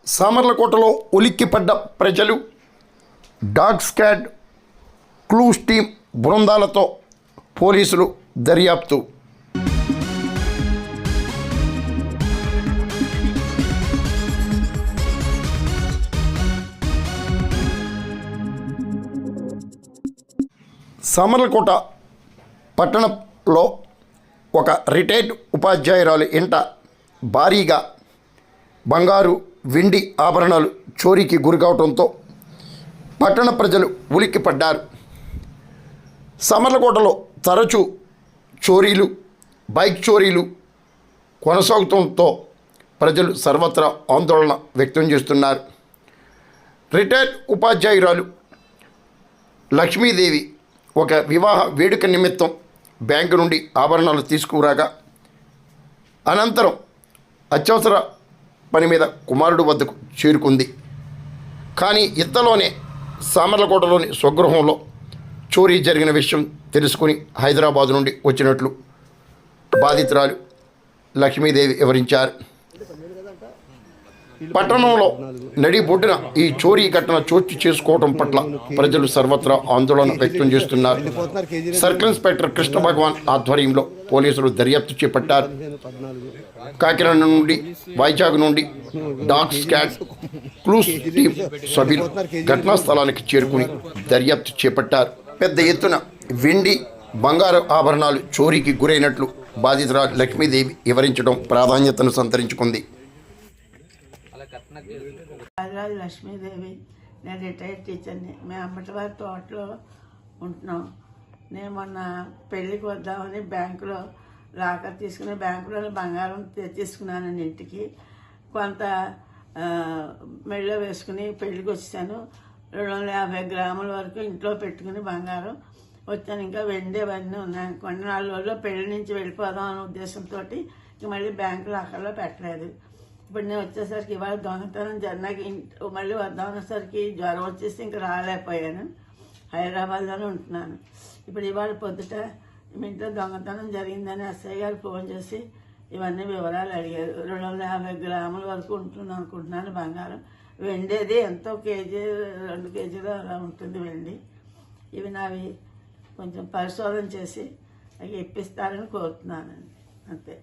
సామర్లకోటలో ఉలిక్కిపడ్డ ప్రజలు. Dog squad, clues team బృందాలతో పోలీసులు దర్యాప్తు. సామర్లకోట పట్టణంలో ఒక రిటైర్డ్ ఉపాధ్యాయురాలు ఇంట భారీగా బంగారు, వెండి ఆభరణాలు చోరీకి గురికావడంతో పట్టణ ప్రజలు ఉలిక్కిపడ్డారు. సామర్లకోటలో తరచూ చోరీలు, బైక్ చోరీలు కొనసాగుతుండటంతో ప్రజలు సర్వత్రా ఆందోళన వ్యక్తం చేస్తున్నారు. రిటైర్డ్ ఉపాధ్యాయురాలు లక్ష్మీదేవి ఒక వివాహ వేడుక నిమిత్తం బ్యాంకు నుండి ఆభరణాలు తీసుకురాగా అనంతరం అత్యవసర పని మీద కుమారుడు వద్దకు చేరుకుంది. కానీ ఇంతలోనే సామర్లకోటలోని స్వగృహంలో చోరీ జరిగిన విషయం తెలుసుకుని హైదరాబాద్ నుండి వచ్చినట్లు బాధితురాలు లక్ష్మీదేవి వివరించారు. పట్టణంలో నడిబొడ్డున ఈ చోరీ ఘటన చోటు చేసుకోవడం పట్ల ప్రజలు సర్వత్రా ఆందోళన వ్యక్తం చేస్తున్నారు. సర్కిల్ ఇన్స్పెక్టర్ కృష్ణ భగవాన్ ఆధ్వర్యంలో పోలీసులు దర్యాప్తు చేపట్టారు. కాకినాడ నుండి, వైజాగ్ నుండి డాగ్ స్క్వాడ్, క్లూస్ టీం సభ్యులు ఘటనా స్థలానికి చేరుకుని దర్యాప్తు చేపట్టారు. పెద్ద ఎత్తున వెండి, బంగారు ఆభరణాలు చోరీకి గురైనట్లు బాధితురాలు లక్ష్మీదేవి వివరించడం ప్రాధాన్యతను సంతరించుకుంది. లక్ష్మీదేవి, నేను రిటైర్డ్ టీచర్ని. మేము అమ్మటివారి తోటలో ఉంటున్నాం. నేను మొన్న పెళ్ళికి వద్దామని బ్యాంకులో లాకర్ తీసుకుని బ్యాంకులో బంగారం తీసుకున్నాను. ఇంటికి కొంత మెళ్ళో వేసుకుని పెళ్ళికి వచ్చాను. 250 గ్రాముల వరకు ఇంట్లో పెట్టుకుని బంగారం వచ్చాను. ఇంకా వెండి అవన్నీ ఉన్నాయి. కొన్ని 4 రోజుల్లో పెళ్లి నుంచి వెళ్ళిపోదాం అనే ఉద్దేశంతో ఇంక మళ్ళీ బ్యాంకు లాకర్లో పెట్టలేదు. ఇప్పుడు నేను వచ్చేసరికి ఇవాళ దొంగతనం జరిగినాక మళ్ళీ వద్దామనేసరికి జ్వరం వచ్చేసి ఇంక రాలేకపోయాను. హైదరాబాద్లోనే ఉంటున్నాను. ఇప్పుడు ఇవాళ పొద్దుట మీ ఇంట్లో దొంగతనం జరిగిందని ఎస్ఐ గారు ఫోన్ చేసి ఇవన్నీ వివరాలు అడిగారు. 250 గ్రాముల వరకు ఉంటుంది అనుకుంటున్నాను బంగారం. వెండేది ఎంతో కేజీ 2 కేజీలు అలా ఉంటుంది వెండి. ఇవి నావి కొంచెం పరిశోధన చేసి అవి ఇప్పిస్తారని కోరుతున్నానండి. అంతే.